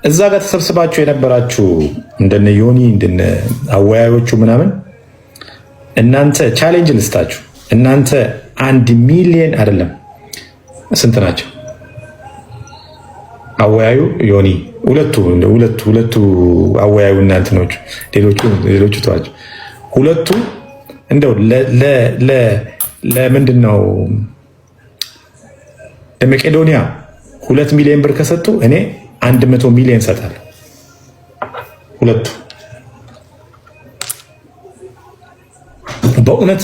እዛ ጋር ተሰብስባችሁ የነበራችሁ እንደነ ዮኒ እንደነ አወያዮቹ ምናምን እናንተ ቻሌንጅ ልስጣችሁ። እናንተ 1 ሚሊዮን አይደለም ስንት ናቸው? አወያዩ ዮኒ ሁለቱ አወያዩ እናንተ ነው። ሌሎቹ ተዋቸው። ሁለቱ እንደው ለምንድን ነው ለመቄዶንያ 2 ሚሊዮን ብር ከሰጡ እኔ 100 ሚሊዮን ሰጣለሁ። ሁለቱ በእውነት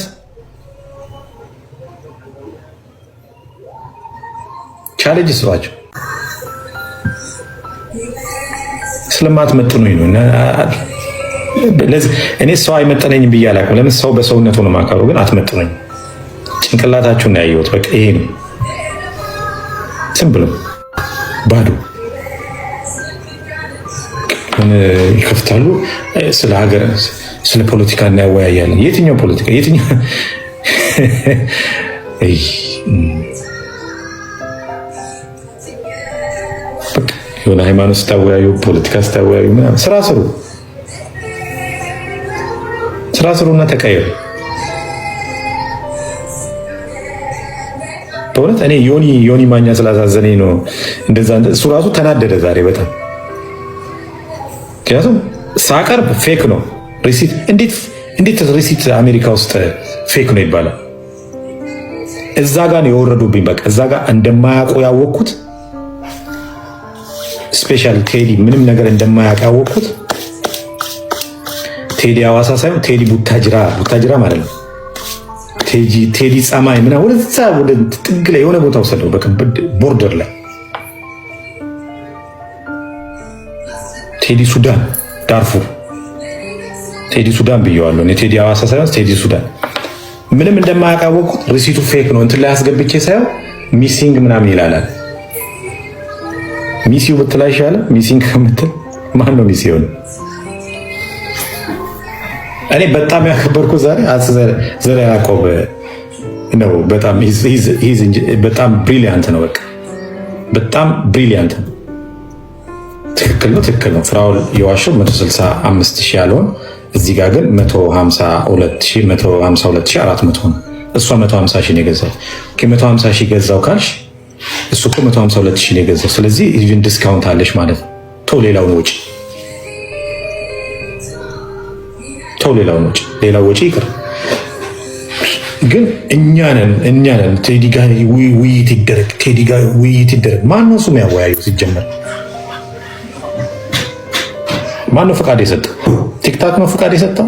ቻሌንጅ ስሯቸው። ስለማትመጥኑኝ ነው። እኔ ሰው አይመጥነኝም ብዬ አላውቅም። ለምን ሰው በሰውነቱ ነው ማካሩ፣ ግን አትመጥኑኝ። ጭንቅላታችሁን ነው ያየሁት። በቃ ይሄ ነው። ዝም ብሎ ባዶ ይከፍታሉ። ስለ ሀገር ስለ ፖለቲካ እናያወያያለን። የትኛው ፖለቲካ? የትኛው የሆነ ሃይማኖት ስታወያዩ፣ ፖለቲካ ስታወያዩ ምናምን ስራ ስሩና ተቀየሩ። በእውነት እኔ ዮኒ ማኛ ስላሳዘነኝ ነው እንደዛ። እሱ ራሱ ተናደደ ዛሬ በጣም። ምክንያቱም ሳቀርብ ፌክ ነው ሪሲት። እንዴት ሪሲት አሜሪካ ውስጥ ፌክ ነው ይባላል? እዛ ጋር ነው የወረዱብኝ። በቃ እዛ ጋር እንደማያውቁ ያወቅኩት፣ ስፔሻል ቴዲ ምንም ነገር እንደማያውቅ ያወቅኩት። ቴዲ ሐዋሳ ሳይሆን ቴዲ ቡታጅራ ማለት ነው። ቴዲ ጸማይ ምናምን ወደዛ ወደ ጥግ ላይ የሆነ ቦታ ወሰደው። በቃ ቦርደር ላይ ቴዲ ሱዳን ዳርፉር ቴዲ ሱዳን ብየዋለሁ። እኔ ቴዲ ሐዋሳ ሳይሆን ቴዲ ሱዳን ምንም እንደማያውቃወቁት ሪሲቱ ፌክ ነው። እንትን ላይ አስገብቼ ሳይሆን ሚሲንግ ምናምን ይላላል። ሚሲው ብትላይ ይሻላል። ሚሲንግ ከምትል ማን ነው ሚሲ ሆነ? እኔ በጣም ያከበርኩ ዛሬ ዘርዓ ያዕቆብ ነው። በጣም ብሪሊያንት ነው። በቃ በጣም ብሪሊያንት ነው። ትክክል ነው። ፍራኦል የዋሸው 165,000 ያለውን እዚህ ጋር ግን 152,400 ነው። እሷ 150,000 ነው የገዛው። 150,000 ገዛው ካልሽ እሱ እኮ 152,000 ነው የገዛው። ስለዚህ ኢቭን ዲስካውንት አለሽ ማለት ነው። ሌላውን ወጪ ይቅር። ግን እኛ ነን ቴዲ ጋር ውይይት ይደረግ። ማነው እሱ የሚያወያየው? ሲጀመር ማነው ፈቃድ የሰጠው? ቲክታክ ነው ፈቃድ የሰጠው?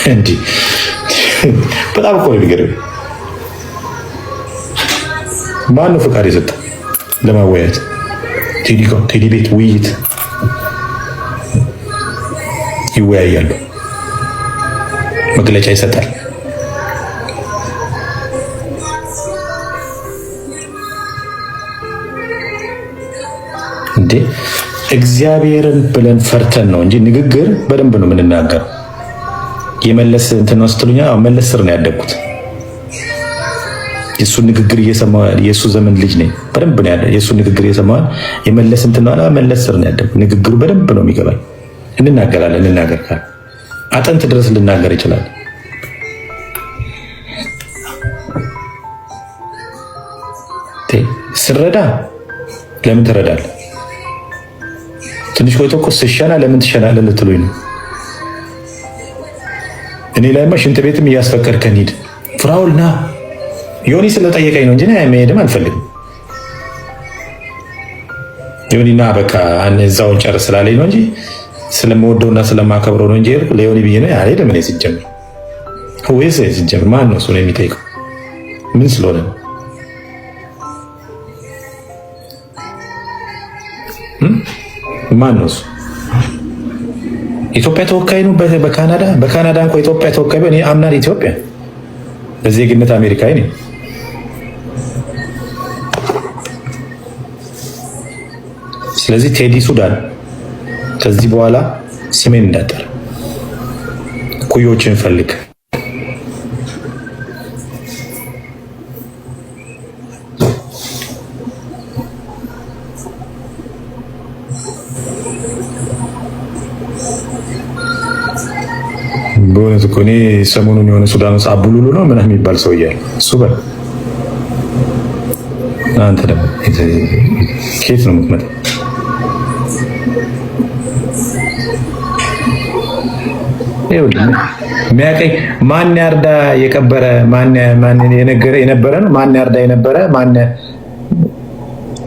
እንዲህ በጣም እኮ ነው የሚገርም። ማነው ፈቃድ የሰጠው ለማወያየት? ቴዲ ቤት ውይይት ይወያያሉ፣ መግለጫ ይሰጣል። እንዴ እግዚአብሔርን ብለን ፈርተን ነው እንጂ ንግግር በደንብ ነው የምንናገረው። የመለስ እንትን ነው ስትሉኛ፣ መለስ ስር ነው ያደግኩት። የሱ ንግግር እየሰማሁ የሱ ዘመን ልጅ ነኝ። በደንብ ነው ያለው የሱ ንግግር እየሰማሁ የመለስ እንትን ነው መለስ ስር ነው ያደግኩት። ንግግሩ በደንብ ነው የሚገባኝ። እንናገር ካለ አጥንት ድረስ ልናገር ይችላል። ስረዳ ለምን ትረዳለህ? ትንሽ ቆይቶ እኮ ስሸና ለምን ትሸናለህ ልትሉኝ ነው። እኔ ላይማ ሽንት ቤትም እያስፈቀድከን ሂድ ፍራኦል ና ዮኒ ስለጠየቀኝ ነው እንጂ መሄድም አልፈልግም። ዮኒና በቃ እዛውን ጨርስ ስላለኝ ነው እንጂ ስለምወደውና ስለማከብረው ነው እንጂ ለዮኒ ብዬ ነው አልሄድም። እኔ ሲጀምር ወይስ ሲጀምር ማን ነው እሱ ነው የሚጠይቀው? ምን ስለሆነ ነው? ማን ነው እሱ? ኢትዮጵያ ተወካይ ነው በካናዳ እንኳን ኢትዮጵያ ተወካይ ነው። እኔ አምናል ኢትዮጵያ በዜግነት አሜሪካዊ ነኝ። ስለዚህ ቴዲ ሱዳን ከዚህ በኋላ ስሜን እንዳጠር ኩዮችን ፈልግ። በእውነት እኮ እኔ ሰሞኑን የሆነ ሱዳን ውስጥ አቡሉሉ ነው ምናምን የሚባል ሰው እያለ እሱ በል አንተ ደግሞ ከየት ነው የምትመጣው? የሚያቀኝ ማን ያርዳ የቀበረ ማን የነበረ ነው። ማን ያርዳ የነበረ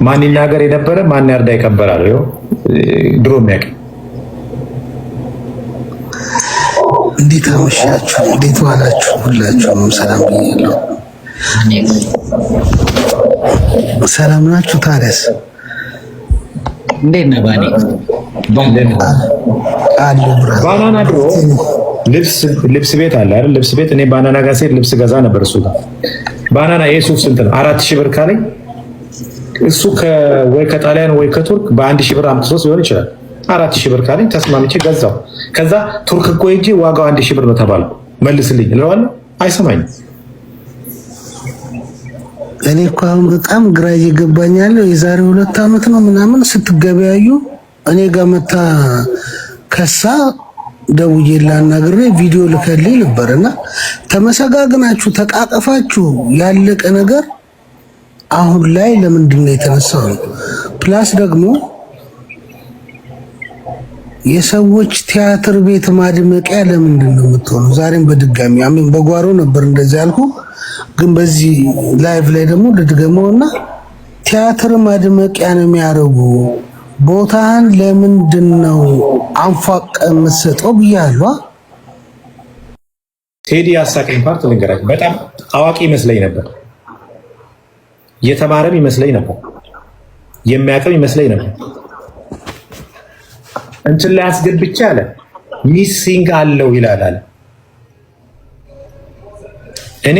ማን ይናገር የነበረ ማን ያርዳ ይቀበራል። ድሮ የሚያቀኝ እንዴት አመሻችሁ? እንዴት ዋላችሁ? ሁላችሁም ሰላም ብያለሁ። ሰላም ናችሁ? ታዲያስ እንዴት ነህ? ባናና ድሮ ልብስ ቤት አለ አይደል? ልብስ ቤት እኔ ባናና ጋር ስሄድ ልብስ ገዛ ነበር። እሱ ጋር ባናና የሱፍ ስንት ነው? 4000 ብር ካለኝ እሱ ወይ ከጣሊያን ወይ ከቱርክ በ1000 ብር አምጥቶት ሊሆን ይችላል። 4000 ብር ካለኝ ተስማምቼ ገዛው። ከዛ ቱርክ እኮ ሄጄ ዋጋው 1000 ብር ነው ተባልኩ። መልስልኝ እለዋለሁ፣ አይሰማኝም። እኔ እኮ አሁን በጣም ግራ እየገባኝ ያለው የዛሬ 2 ዓመት ነው ምናምን ስትገበያዩ እኔ ጋር መታ ከሳ ደውዬ ላናግሬ ቪዲዮ ልከልኝ ነበርና ተመሰጋግናችሁ ተቃቀፋችሁ ያለቀ ነገር አሁን ላይ ለምንድን ነው የተነሳው? ፕላስ ደግሞ የሰዎች ቲያትር ቤት ማድመቂያ ለምንድን ነው የምትሆነው? ዛሬም በድጋሚ አሜን በጓሮ ነበር እንደዚህ ያልኩ፣ ግን በዚህ ላይቭ ላይ ደግሞ ልድገመውና ቲያትር ማድመቂያ ነው የሚያደርጉ ቦታን ለምንድን ነው አንፋቅ የምትሰጠው ብያለሁ። ቴዲ ያሳቀኝ ፓርት ልንገራችሁ። በጣም አዋቂ ይመስለኝ ነበር፣ የተማረም ይመስለኝ ነበር፣ የሚያውቅም ይመስለኝ ነበር። እንትን ላይ አስገብቼ አለ ሚሲንግ አለው ይላል አለ። እኔ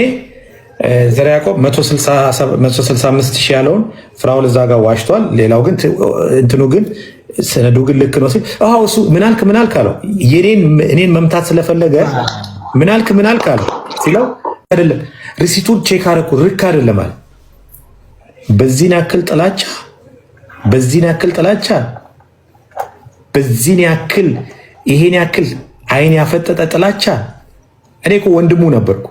ዘራ ያዕቆብ 165 ሺህ ያለውን ፍራውል እዛ ጋር ዋሽቷል። ሌላው ግን እንትኑ ግን ሰነዱ ግን ልክ ነው ሲል እሱ ምናልክ አለው። እኔን መምታት ስለፈለገ ምናልክ አለው ሲለው አይደለም ሪሲቱን ቼክ አደረኩ ልክ አይደለም አለ። በዚህን ያክል ጥላቻ በዚህን ያክል ይሄን ያክል አይን ያፈጠጠ ጥላቻ። እኔ እኮ ወንድሙ ነበርኩ።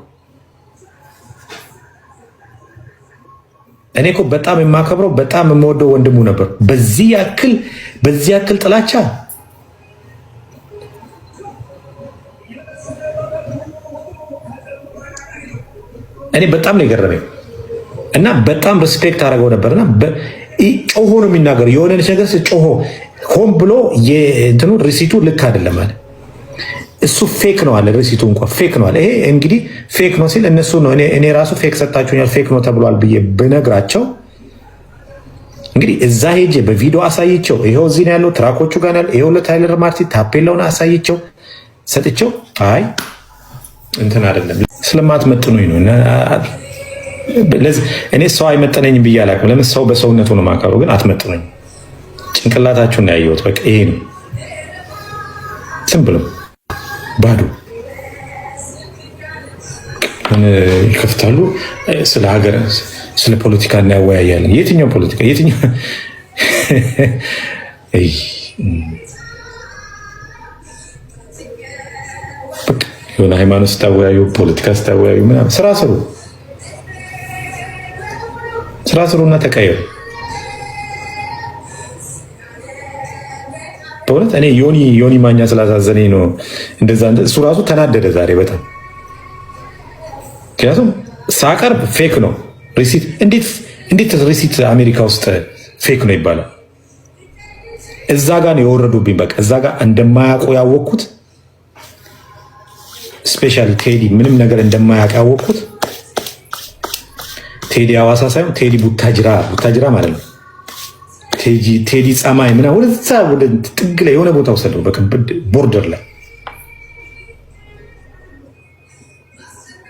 እኔ እኮ በጣም የማከብረው በጣም የምወደው ወንድሙ ነበር። በዚህ ያክል ጥላቻ እኔ በጣም ነው የገረመኝ እና በጣም ሪስፔክት አደረገው ነበርና ጮሆ ነው የሚናገረው። የሆነ ነገር ጮሆ ሆን ብሎ የእንትኑ ሪሲቱ ልክ አይደለም አለ። እሱ ፌክ ነው አለ። ሪሲቱ እንኳን ፌክ ነው አለ። ይሄ እንግዲህ ፌክ ነው ሲል እነሱ ነው እኔ ራሱ ፌክ ሰጣችሁኛል ፌክ ነው ተብሏል ብዬ ብነግራቸው እንግዲህ እዛ ሄጄ በቪዲዮ አሳይቸው ይሄው እዚህ ነው ያለው ትራኮቹ ጋር ያለው ይሄው ለታይለር ማርቲን ታፔላውን አሳይቸው ሰጥቸው አይ እንትን አይደለም ስለማትመጥኑኝ ነው እኔ ሰው አይመጠነኝም ብዬ አላውቅም። ለምን ሰው በሰውነቱ ነው የማከብረው፣ ግን አትመጥኑኝ። ጭንቅላታችሁን ነው ያየሁት። በቃ ይሄ ነው ዝም ብሎ ባዶ ይከፍታሉ። ስለ ሀገር ስለ ፖለቲካ እናያወያያለን። የትኛው ፖለቲካ የትኛው የሆነ ሃይማኖት ስታወያዩ ፖለቲካ ስታወያዩ ምናምን ስራ ስሩና ተቀየሩ። በእውነት እኔ ዮኒ ማኛ ስላሳዘነኝ ነው እንደዛ። እሱ ራሱ ተናደደ ዛሬ በጣም ምክንያቱም ሳቀርብ ፌክ ነው ሪሲት። እንዴት ሪሲት አሜሪካ ውስጥ ፌክ ነው ይባላል? እዛ ጋር ነው የወረዱብኝ። በቃ እዛ ጋር እንደማያውቁ ያወቅኩት ስፔሻሊ ቴዲ ምንም ነገር እንደማያውቅ ያወቅኩት ቴዲ ሐዋሳ ሳይሆን ቴዲ ቡታጅራ ማለት ነው። ቴዲ ጸማይ ምና ወደዛ ወደ ጥግ ላይ የሆነ ቦታ ወሰደው። በቃ ቦርደር ላይ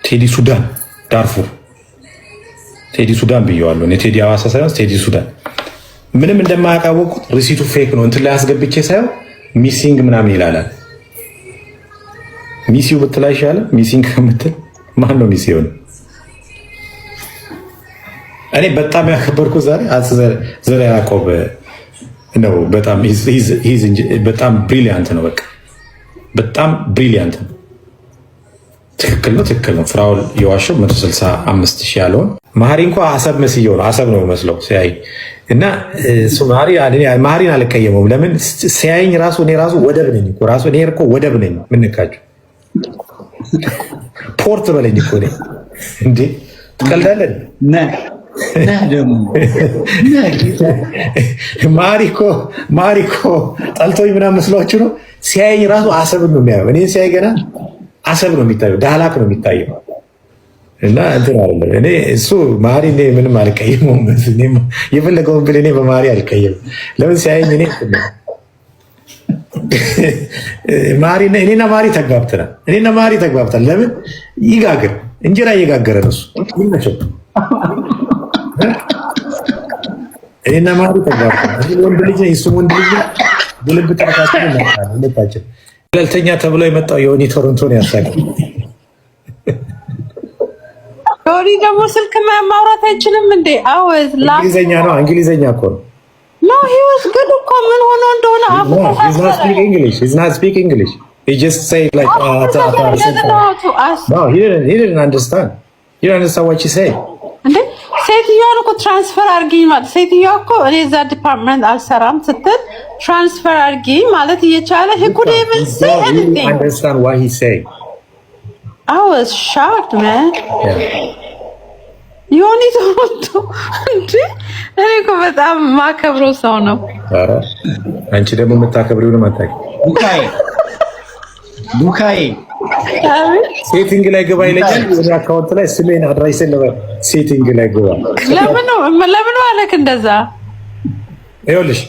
ቴዲ ሱዳን ዳርፉር ቴዲ ሱዳን ብየዋለሁ። እኔ ቴዲ ሐዋሳ ሳይሆን ቴዲ ሱዳን ምንም እንደማያውቃወቁት ሪሲቱ ፌክ ነው እንትን ላይ አስገብቼ ሳይሆን ሚሲንግ ምናምን ይላል። ሚሲው ብትል አይሻልም? ሚሲንግ ከምትል ማን ነው ሚሲው? እኔ በጣም ያከበርኩ ዛሬ ዘርዓ ያዕቆብ ነው። በጣም ብሪሊያንት ነው። በቃ በጣም ብሪሊያንት ነው። ትክክል ነው። ፍራውል የዋሸው 165,000 ያለውን መሀሪ እንኳ አሰብ መስየው ነው። አሰብ ነው መስለው ሲያይ እና መሀሪን አልቀየመውም። ለምን ሲያይኝ እኔ ራሱ ወደብ ነኝ እኮ እኔ እኮ ወደብ ነኝ። ምንካችሁ ፖርት በለኝ እኮ እኔ እንዴ ትቀልዳለን። መሀሪ እኮ ጠልቶኝ ምናምን መስሏችሁ ነው። ሲያይኝ ራሱ አሰብን ነው የሚያየው። እኔ ሲያይ ገና አሰብ ነው የሚታየው፣ ዳህላክ ነው የሚታየው። እና እንትን አይደለም። እኔ እሱ መሀሪ ምንም አልቀየመውም። የፈለገውን ብል እኔ በመሀሪ አልቀየምም። ለምን ሲያየኝ እኔና መሀሪ ተግባብተናል። ለምን ይጋግር እንጀራ እየጋገረ ነው እሱ ይመቸው። እኔና መሀሪ ተግባብተናል። ወንድ ልጅ እሱም ወንድ ልጅ ብልብ ጠረታችን ሁለታችን ገለልተኛ ተብሎ የመጣው የሆኒ ቶሮንቶን ያሳቀ ዮኒ ደግሞ ስልክ ማውራት አይችልም እንዴ? እንግሊዘኛ ነው። እንግሊዘኛ እኮ ነው። No, he was good እኮ ምን ሆኖ እንደሆነ he's not speak English. He just said like No, he didn't understand. You don't understand what you say. እንዴ ሴትዮዋን እኮ ትራንስፈር አድርጊኝ ማለት ሴትዮዋ እኮ እኔ እዛ ዲፓርትመንት አልሰራም ስትል ትራንስፈር አድርጊኝ ማለት እየቻለ he could even say anything. You understand what he said. I was shocked, man. ዮኒ ቶሮንቶ እንዴ እኔ እኮ በጣም ማከብረው ሰው ነው። ኧረ አንቺ ደግሞ የምታከብሪው ነው ማታቂ ቡካዬ ሴቲንግ ላይ ገባ ይለኛል። ወደ አካውንት ላይ ስሜን አድራይሰን ነው ሴቲንግ ላይ ገባ። ለምን አለክ እንደዛ? ይኸውልሽ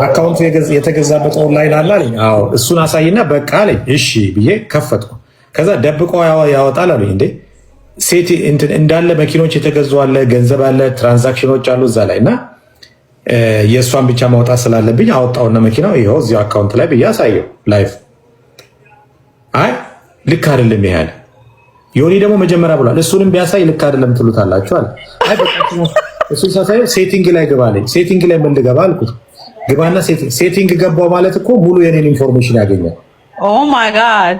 አካውንት የተገዛበት ኦንላይን አለ አለኝ። አዎ እሱን አሳይና በቃ አለኝ። እሺ ብዬ ከፈትኩ። ከዛ ደብቆ ያወጣል አለኝ። እንዴ ሴቲ እንዳለ መኪኖች የተገዙ አለ፣ ገንዘብ አለ፣ ትራንዛክሽኖች አሉ እዛ ላይ እና የእሷን ብቻ ማውጣት ስላለብኝ አወጣውና መኪናው ይኸው እዚሁ አካውንት ላይ ብዬ አሳየው ላይፍ። አይ ልክ አይደለም ይሄ አለ። ዮኒ ደግሞ መጀመሪያ ብሏል እሱንም ቢያሳይ ልክ አይደለም ትሉታላችሁ አለ። አይ በቃ እሱ ሳሳየው ሴቲንግ ላይ ገባ አለኝ። ሴቲንግ ላይ ምን ልገባ አልኩት። ግባና ሴቲንግ ገባው ማለት እኮ ሙሉ የኔን ኢንፎርሜሽን ያገኛል። ኦ ማይ ጋድ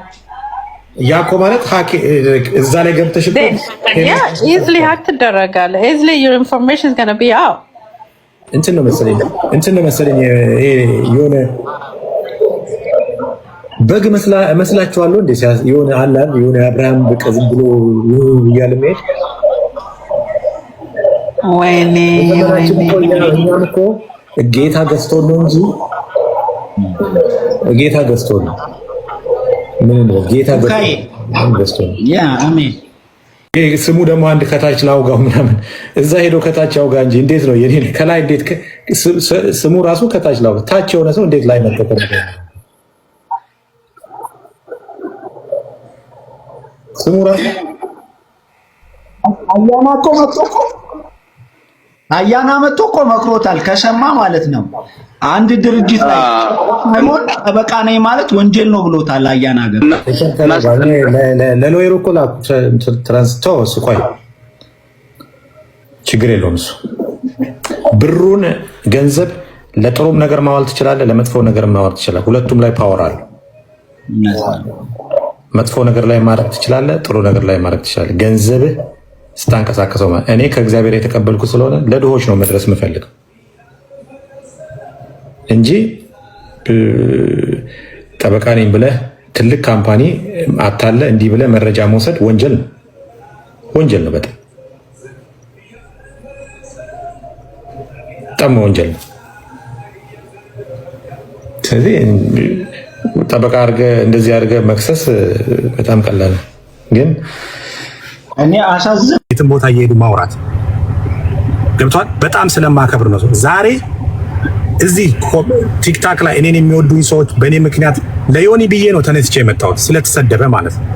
ያኮ ማለት እዛ ላይ ገብተሽ እኮ ኢዝሊ ሃክ ትደረጋለህ። ኢዝሊ your information is going to be out። እንትን ነው መሰለኝ የሆነ በግ መስላችኋለሁ እንዴ? የሆነ አላል የሆነ አብርሃም በቃ ዝም ብሎ እያለ መሄድ ወይኔ እኛም እኮ ጌታ ገዝቶ ነው እንጂ ጌታ ገዝቶ ነው። ምን ነው ጌታ ገዝቶ ነው። ያ አሜን። ስሙ ደግሞ አንድ ከታች ላውጋው ምናምን እዛ ሄዶ ከታች ያውጋ እንጂ እንዴት ነው የኔ ከላይ እንዴት ስሙ ራሱ ከታች ላውጋ ታች የሆነ ሰው እንዴት ላይ መከተል ስሙ ራሱ አያና መጥቶ እኮ መክሮታል። ከሰማ ማለት ነው አንድ ድርጅት ላይ አይሞን ጠበቃ ነኝ ማለት ወንጀል ነው ብሎታል። አያና ገር ለሎየሩ እኮ ትራንስቶ ስቆይ ችግር የለውም እሱ ብሩን ገንዘብ ለጥሩም ነገር ማዋል ትችላለህ፣ ለመጥፎ ነገር ማዋል ትችላለህ። ሁለቱም ላይ ፓወር አለ። መጥፎ ነገር ላይ ማድረግ ትችላለህ፣ ጥሩ ነገር ላይ ማድረግ ትችላለህ። ገንዘብህ ስታንቀሳቀሰው እኔ ከእግዚአብሔር የተቀበልኩ ስለሆነ ለድሆች ነው መድረስ የምፈልገው እንጂ ጠበቃ ነኝ ብለህ ትልቅ ካምፓኒ አታለ እንዲህ ብለህ መረጃ መውሰድ ወንጀል ነው። ወንጀል ነው፣ በጣም ወንጀል ነው። ስለዚህ ጠበቃ አድርገህ እንደዚህ አድርገህ መክሰስ በጣም ቀላል ነው። ግን እኔ አሳዝን የትም ቦታ እየሄዱ ማውራት ገብቷል። በጣም ስለማከብር ነው ዛሬ እዚህ ቲክታክ ላይ እኔን የሚወዱኝ ሰዎች በእኔ ምክንያት ለዮኒ ብዬ ነው ተነስቼ የመጣሁት ስለተሰደበ ማለት ነው።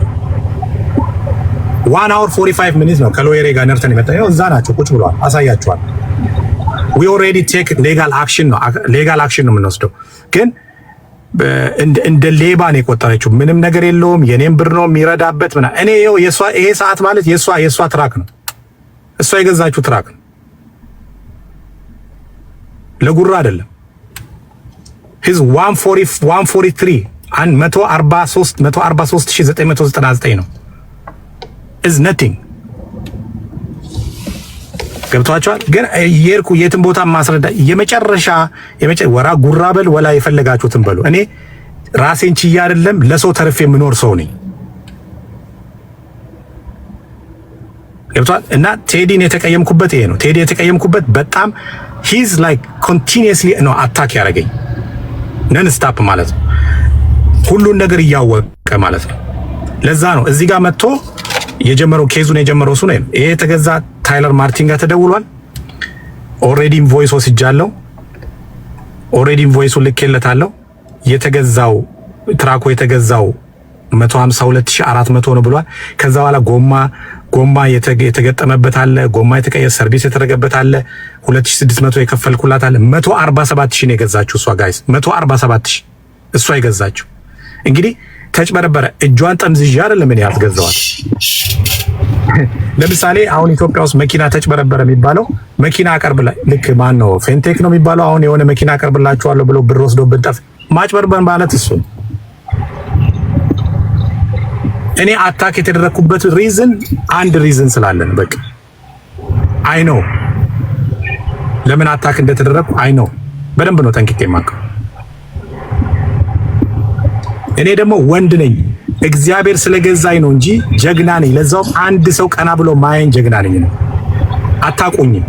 1 hour 45 minutes ነው ከሎየሬ ጋር ነርተን የመጣው። እዛ ናቸው ቁጭ ብለዋል፣ አሳያቸዋል። we already take legal action ነው የምንወስደው። ግን እንደ ሌባ ነው የቆጠረችው። ምንም ነገር የለውም የኔም ብር ነው የሚረዳበት ምና እኔ ይሄ ሰዓት ማለት የሷ ትራክ ነው። እሷ የገዛችው ትራክ ነው፣ ለጉራ አይደለም። ሂዝ 143 143999 ነው is nothing። ገብቷቸዋል። ግን የርኩ የትም ቦታ ማስረዳ የመጨረሻ ወራ ጉራ በል ወላ የፈለጋችሁትን በሉ። እኔ ራሴን ችዬ አይደለም ለሰው ተርፌ የምኖር ሰው ነኝ። ገብቷል። እና ቴዲን የተቀየምኩበት ይሄ ነው። ቴዲ የተቀየምኩበት በጣም he's like continuously ነው አታክ ያደረገኝ ነን ስታፕ ማለት ነው። ሁሉን ነገር እያወቀ ማለት ነው። ለዛ ነው እዚህ ጋር መጥቶ የጀመረው ኬዙን የጀመረው እሱ ነው። ይሄ የተገዛ ታይለር ማርቲን ጋር ተደውሏል። ኦልሬዲ ኢንቮይስ ወስጃለሁ። ኦልሬዲ ኢንቮይሱን ልኬለታለሁ። የተገዛው ትራኮ የተገዛው 152400 ነው ብሏል። ከዛ በኋላ ጎማ የተገጠመበት አለ፣ ጎማ የተቀየረ ሰርቪስ የተደረገበት አለ፣ 2600 የከፈልኩላት አለ። 147000 ነው የገዛችው እሷ ጋይስ፣ 147000 እሷ የገዛችው። እንግዲህ ተጭበረበረ። እጇን ጠምዝዣ አይደለም እኔ ያስገዛዋል። ለምሳሌ አሁን ኢትዮጵያ ውስጥ መኪና ተጭበረበረ የሚባለው መኪና አቀርብላ ልክ ማን ነው ፌንቴክ ነው የሚባለው። አሁን የሆነ መኪና አቀርብላችኋለሁ ብሎ ብር ወስዶብን ጠፍ ማጭበርበር ማለት እሱ። እኔ አታክ የተደረኩበት ሪዝን አንድ ሪዝን ስላለን በቃ አይ ኖ ለምን አታክ እንደተደረኩ አይ ኖ በደንብ ነው ጠንቅቄ የማውቀው። እኔ ደግሞ ወንድ ነኝ። እግዚአብሔር ስለገዛኝ ነው እንጂ ጀግና ነኝ። ለዛውም አንድ ሰው ቀና ብሎ ማየን ጀግና ነኝ ነው። አታውቁኝም፣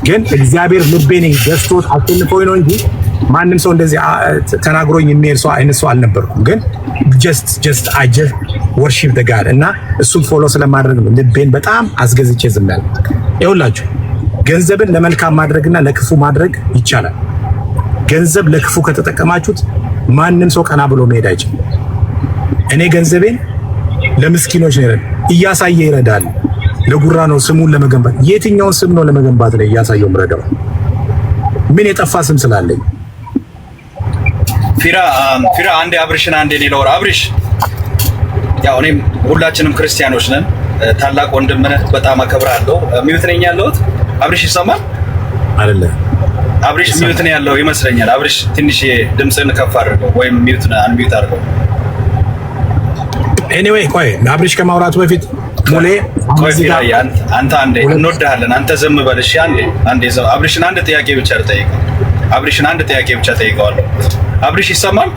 ግን እግዚአብሔር ልቤን ገዝቶት አሸንፎኝ ነው እንጂ ማንም ሰው እንደዚህ ተናግሮኝ የሚሄድ ሰው አይነት ሰው አልነበርኩም። ግን just I just worship the God እና እሱን ፎሎ ስለማድረግ ነው ልቤን በጣም አስገዝቼ ዝም ያለ። ይኸውላችሁ ገንዘብን ለመልካም ማድረግና ለክፉ ማድረግ ይቻላል። ገንዘብ ለክፉ ከተጠቀማችሁት ማንም ሰው ቀና ብሎ መሄድ አይችልም። እኔ ገንዘቤን ለምስኪኖች ነው እያሳየ ይረዳል። ለጉራ ነው ስሙን ለመገንባት። የትኛውን ስም ነው ለመገንባት ነው እያሳየው ምረዳው? ምን የጠፋ ስም ስላለኝ? ፊራ አንዴ አብርሽን አንዴ ሌላው አብርሽ፣ ያው እኔም ሁላችንም ክርስቲያኖች ነን። ታላቅ ወንድም ነህ፣ በጣም አከብራለሁ። ሚውት ነኝ ያለሁት አብርሽ ይሰማል አይደለ? አብርሽ ሚውት ነው ያለው ይመስለኛል። አብርሽ ትንሽ ድምጽን ከፍ አድርገው ወይም ሚውት ነው አንሚውት አድርገው። ኤኒዌይ ቆይ አብርሽ ከማውራቱ በፊት ሙሌ ፊራ አንተ አንዴ እንወድሃለን። አንተ ዝም በል እሺ። አንዴ አብርሽን አንድ ጥያቄ ብቻ ልጠይቀው። አብርሽን አንድ ጥያቄ ብቻ ጠይቀዋለሁ። አብርሽ ይሰማል?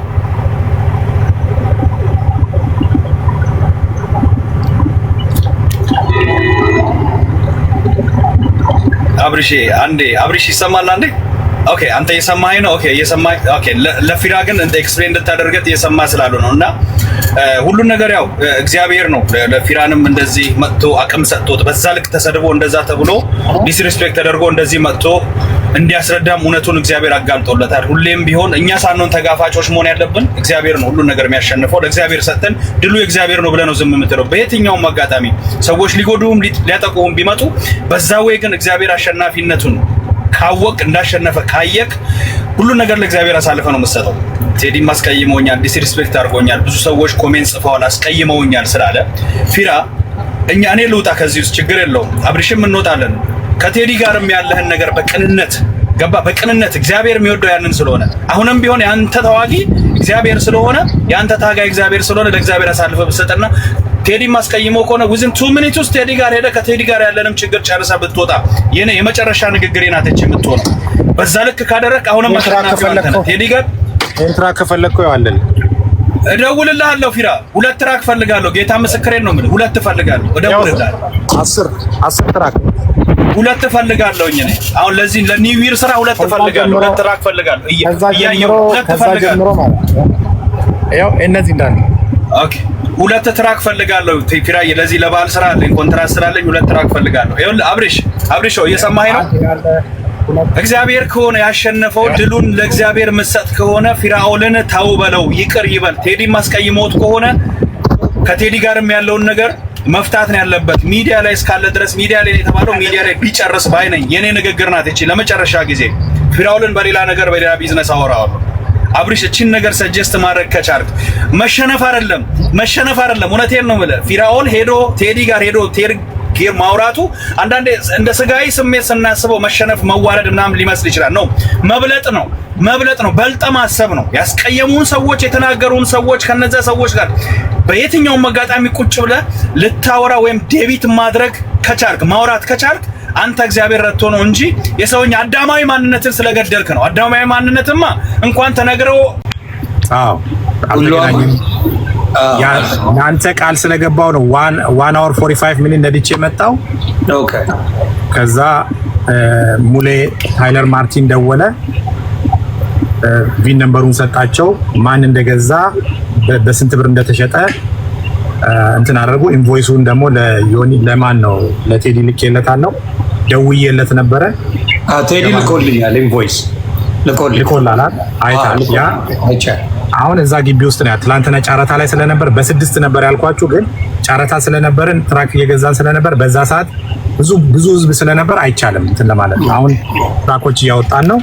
አብርሽ ይሰማል? አንዴ ኦኬ፣ አንተ እየሰማኸኝ ነው? ኦኬ እየሰማኸኝ። ኦኬ ለፊራ ግን እንደ ኤክስፕሌን እንድታደርገት እየሰማ ስላሉ ነው። እና ሁሉን ነገር ያው እግዚአብሔር ነው። ለፊራንም እንደዚህ መጥቶ አቅም ሰጥቶት በዛ ልክ ተሰድቦ እንደዛ ተብሎ ዲስሪስፔክት ተደርጎ እንደዚህ መጥቶ እንዲያስረዳም እውነቱን እግዚአብሔር አጋልጦለታል። ሁሌም ቢሆን እኛ ሳንሆን ተጋፋጮች መሆን ያለብን እግዚአብሔር ነው ሁሉን ነገር የሚያሸንፈው። ለእግዚአብሔር ሰጥተን ድሉ የእግዚአብሔር ነው ብለህ ነው ዝም የምትለው። በየትኛውም አጋጣሚ ሰዎች ሊጎዱም ሊያጠቁም ቢመጡ በዛ ወይ ግን እግዚአብሔር አሸናፊነቱን ካወቅ እንዳሸነፈ ካየቅ ሁሉን ነገር ለእግዚአብሔር አሳልፈ ነው የምትሰጠው። ቴዲም አስቀይመውኛል፣ ዲስሪስፔክት አድርጎኛል፣ ብዙ ሰዎች ኮሜንት ጽፈዋል አስቀይመውኛል ስላለ ፊራ እኔ ልውጣ ከዚህ ውስጥ ችግር የለውም። አብርሽም እንወጣለን። ከቴዲ ጋርም ያለህን ነገር በቅንነት ገባ፣ በቅንነት እግዚአብሔር የሚወደው ያንን ስለሆነ አሁንም ቢሆን ያንተ ተዋጊ እግዚአብሔር ስለሆነ ያንተ ታጋይ እግዚአብሔር ስለሆነ ለእግዚአብሔር አሳልፈ ብትሰጥና ቴዲ ማስቀይመው ከሆነ within 2 minutes ውስጥ ቴዲ ጋር ሄደ ከቴዲ ጋር ያለንም ችግር ጨርሰ ብትወጣ የኔ የመጨረሻ ንግግሬ ናት እቺ የምትሆነው። በዛ ልክ ካደረክ አሁንም ማስተካከል ቴዲ ጋር ኮንትራ ከፈለኩ ያዋለን እደውልልሃለሁ። ፊራ 2 ትራክ ፈልጋለሁ። ጌታ ምስክሬን ነው የምልህ 2 ፈልጋለሁ። እደውልልሃለሁ። 10 ትራክ 2 ፈልጋለሁ። እኔ አሁን ለዚህ ለኒው ይር ስራ 2 ፈልጋለሁ። 2 ትራክ ፈልጋለሁ። እያየሁ 2 ፈልጋለሁ ማለት ነው። ያው እነዚህ እንዳለ ኦኬ 2 ትራክ ፈልጋለሁ። ፊራ ለዚህ ለባል ስራ አለኝ፣ ኮንትራት ስራ አለኝ። 2 ትራክ ፈልጋለሁ። ይኸውልህ አብርሽ እየሰማኸኝ ነው? እግዚአብሔር ከሆነ ያሸነፈው ድሉን ለእግዚአብሔር መስጠት ከሆነ ፊራኦልን ታው በለው ይቅር ይበል። ቴዲ ማስቀይሞት ከሆነ ከቴዲ ጋርም ያለውን ነገር መፍታት ነው ያለበት። ሚዲያ ላይ እስካለ ድረስ ሚዲያ ላይ የተባለው ሚዲያ ላይ ቢጨርስ ባይ ነኝ። የኔ ንግግር ናት እቺ ለመጨረሻ ጊዜ። ፊራኦልን በሌላ ነገር በሌላ ቢዝነስ አወራዋለሁ። አብሪሽ እቺን ነገር ሰጀስት ማድረግ ከቻልክ መሸነፍ አይደለም እውነቴን ነው የምልህ ፊራኦል ሄዶ ቴዲ ጋር ሄዶ ጌር ማውራቱ አንዳንዴ እንደ ስጋይ ስሜት ስናስበው መሸነፍ መዋረድ ምናምን ሊመስል ይችላል ነው መብለጥ ነው በልጠ ማሰብ ነው ያስቀየሙን ሰዎች የተናገሩን ሰዎች ከነዛ ሰዎች ጋር በየትኛው መጋጣሚ ቁጭ ብለህ ልታወራ ወይም ዴቢት ማድረግ ከቻልክ ማውራት ከቻልክ አንተ እግዚአብሔር ረድቶ ነው እንጂ የሰውኛ አዳማዊ ማንነትን ስለገደልክ ነው አዳማዊ ማንነትማ እንኳን ተነግረው አንተ ቃል ስለገባው ነው 1 hour 45 minutes ነድቼ መጣው ኦኬ ከዛ ሙሌ ታይለር ማርቲን ደወለ ቪን ነምበሩን ሰጣቸው ማን እንደገዛ በስንት ብር እንደተሸጠ እንትን አደረጉ ኢንቮይሱን ደግሞ ለዮኒ ለማን ነው ለቴዲ ልኬለታለሁ ደውዬለት ነበረ ቴዲ ልኮልኛል ኢንቮይስ ልኮላላ አይታል ያ አሁን እዛ ግቢ ውስጥ ነው አትላንትና ጫራታ ላይ ስለነበር በስድስት ነበር ያልኳችሁ ግን ጫራታ ስለነበርን ትራክ እየገዛን ስለነበር በዛ ሰዓት ብዙ ህዝብ ስለነበር አይቻልም እንትን ለማለት አሁን ትራኮች እያወጣን ነው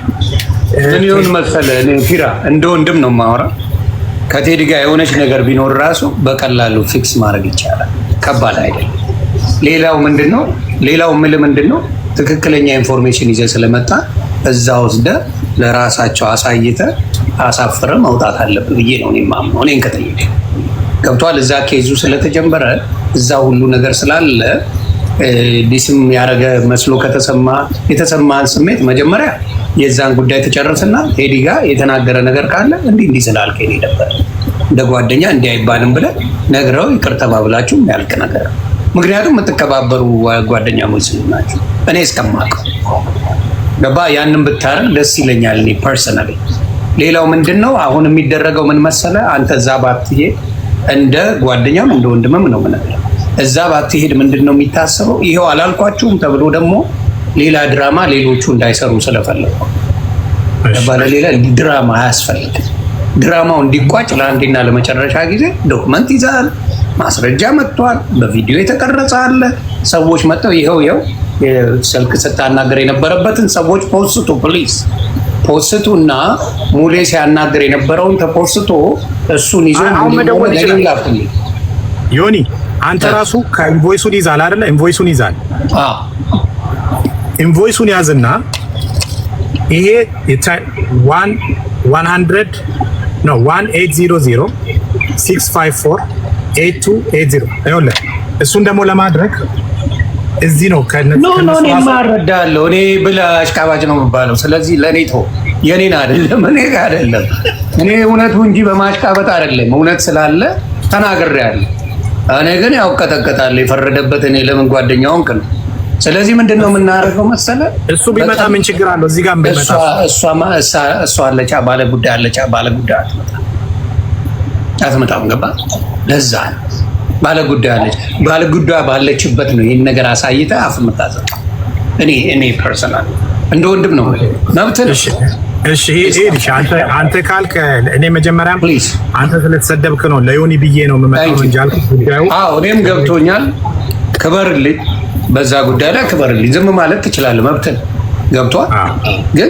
ምን ይሁን መሰለህ እኔ ፊራ እንደ ወንድም ነው የማወራ ከቴዲ ጋር የሆነች ነገር ቢኖር ራሱ በቀላሉ ፊክስ ማድረግ ይቻላል ከባድ አይደለም ሌላው ምንድነው ትክክለኛ ኢንፎርሜሽን ይዘህ ስለመጣ እዛ ወስደ ለራሳቸው አሳይተ አሳፍረ መውጣት አለብህ ብዬ ነው የማምነው እኔን ከተጠየቀ ገብቷል እዛ ኬዙ ስለተጀመረ እዛ ሁሉ ነገር ስላለ ዲስም ያረገ መስሎ የተሰማን ስሜት መጀመሪያ የዛን ጉዳይ ተጨረሰና ቴዲ ጋር የተናገረ ነገር ካለ እንዲህ ስላልከኝ ነበር እንደ ጓደኛ እንዲያይባልም ብለህ ነግረው ይቅር ተባብላችሁ ያልቅ ነገር ምክንያቱም የምትከባበሩ ጓደኛሞች ናችሁ እኔ እስከማውቀው ገባ ያንን ብታረግ ደስ ይለኛል እኔ ፐርሰናሊ ሌላው ምንድነው አሁን የሚደረገው ምን መሰለ አንተ እዛ ባትሄድ እንደ ጓደኛም እንደ ወንድምም ነው ማለት እዛ ባትሄድ ምንድነው የሚታሰበው ይሄው አላልኳችሁም ተብሎ ደግሞ ሌላ ድራማ ሌሎቹ እንዳይሰሩ ስለፈለጉ ሌላ ድራማ አያስፈልግም ድራማው እንዲቋጭ ለአንዴና ለመጨረሻ ጊዜ ዶክመንት ይዛል ማስረጃ መጥቷል በቪዲዮ የተቀረጸ አለ ሰዎች መጥተው ይሄው ስልክ ስታናገር የነበረበትን ሰዎች ፖስቱ ፕሊዝ ፖስቱና ሙሌ ሲያናገር የነበረውን ተፖስቶ እሱን ይዞ ዮኒ አንተ ራሱ ከኢንቮይሱን ይዛል አይደለ ኢንቮይሱን ይዛል ኢንቮይሱን ያዝና ይሄ 1800 6548280 አይወለ እሱን ደግሞ ለማድረግ እዚህ ነው ኖ እኔ ማረዳለሁ እኔ ብላ አሽቃባጭ ነው የሚባለው ስለዚህ ለኔ የኔን አይደለም እኔ ጋር አይደለም እኔ እውነቱ እንጂ በማሽቃበጥ አይደለም እውነት ስላለ ተናግሬያለሁ እኔ ግን ያው ቀጠቀጣለሁ የፈረደበት እኔ ለምን ጓደኛውን ከነ ስለዚህ ምንድነው የምናደርገው መሰለ እሱ ቢመጣ ምን ችግር አለው እዚህ ጋር ቢመጣ እሷ አለቻ ባለ ጉዳይ አትመጣም ገባ ለዛ ባለ ጉዳይ ባለችበት ነው ይሄን ነገር አሳይተ አፍምታዘ እኔ ፐርሰናል እንደ ወንድም ነው መብት እሺ አንተ ካልከ እኔ መጀመሪያም አንተ ስለተሰደብክ ነው ለዮኒ ብዬ ነው የምመጣው እንጂ አልኩት ጉዳዩ እኔም ገብቶኛል ክበርልኝ በዛ ጉዳይ ላይ ክበርልኝ ዝም ማለት ትችላለህ መብት ገብቷል ግን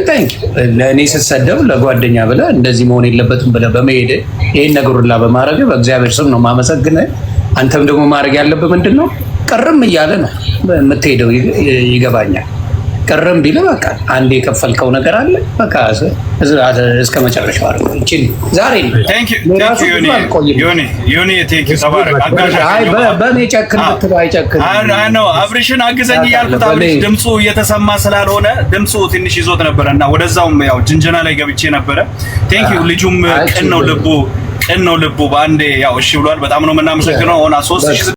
ለእኔ ስትሰደብ ለጓደኛ ብለህ እንደዚህ መሆን የለበትም ብለህ በመሄድ ይሄን ነገሩላ በማድረግ በእግዚአብሔር ስም ነው ማመሰግነህ አንተም ደግሞ ማድረግ ያለብህ ምንድነው ቅርም እያለ ነው የምትሄደው ይገባኛል ቅርም ቢል በቃ አንዴ የከፈልከው ነገር አለ በቃ እስከ መጨረሻው አድርገው እቺ ዛሬ ዮኒ ቴንክ ዩ ተባረክ አይ በኔ ጨክን ብትለው አይጨክን ነው አብሪሽን አግዘኝ ያልኩት አብሪሽ ድምፁ እየተሰማ ስላልሆነ ድምፁ ትንሽ ይዞት ነበርና ወደዛውም ያው ጅንጀና ላይ ገብቼ ነበረ ቴንክ ዩ ልጁም ቅን ነው ልቡ በአንዴ ያው እሺ ብሏል በጣም ነው የምናመሰግነው ሆና 3000